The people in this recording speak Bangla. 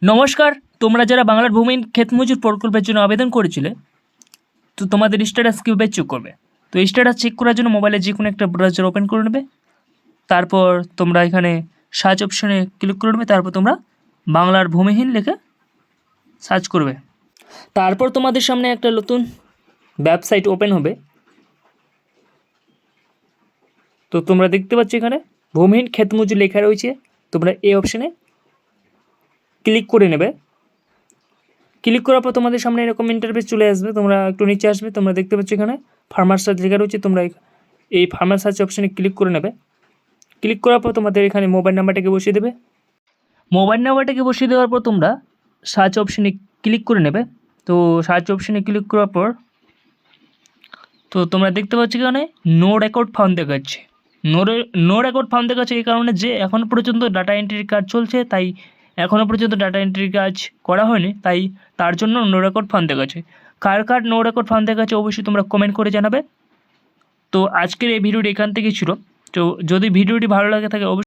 নমস্কার, তোমরা যারা বাংলার ভূমিহীন ক্ষেত মজুর প্রকল্পের জন্য আবেদন করেছিলে, তো তোমাদের স্ট্যাটাস কীভাবে চেক করবে? তো স্ট্যাটাস চেক করার জন্য মোবাইলে যে কোনো একটা ব্রাউজার ওপেন করে নেবে। তারপর তোমরা এখানে সার্চ অপশনে ক্লিক করে নেবে। তারপর তোমরা বাংলার ভূমিহীন লিখে সার্চ করবে। তারপর তোমাদের সামনে একটা নতুন ওয়েবসাইট ওপেন হবে। তো তোমরা দেখতে পাচ্ছ এখানে ভূমিহীন ক্ষেত মজুর লেখা রয়েছে। তোমরা এই অপশনে ক্লিক করে নেবে। ক্লিক করার পর তোমাদের সামনে এরকম ইন্টারফেস চলে আসবে। তোমরা একটু নিচে আসবে, তোমরা দেখতে পাচ্ছ এখানে ফার্মার সার্চ লেখা রয়েছে। তোমরা এই ফার্মার সার্চ অপশানে ক্লিক করে নেবে। ক্লিক করার পর তোমাদের এখানে মোবাইল নাম্বারটাকে বসিয়ে দেবে। মোবাইল নাম্বারটাকে বসিয়ে দেওয়ার পর তোমরা সার্চ অপশানে ক্লিক করে নেবে। তো সার্চ অপশানে ক্লিক করার পর তো তোমরা দেখতে পাচ্ছ এখানে নো রেকর্ড ফাউন্ড দেখাচ্ছে। নো রেকর্ড ফাউন্ড দেখাচ্ছে এই কারণে যে এখনও পর্যন্ত ডাটা এন্ট্রির কাজ চলছে, তাই এখনও পর্যন্ত ডাটা এন্ট্রির কাজ করা হয়নি, তাই তার জন্য নো রেকর্ড ফাউন্ড দেখাচ্ছে। কার নো রেকর্ড ফাউন্ড দেখাচ্ছে অবশ্যই তোমরা কমেন্ট করে জানাবে। তো আজকের এই ভিডিওটি এখান থেকেই ছিল। তো যদি ভিডিওটি ভালো লাগে থাকে অবশ্যই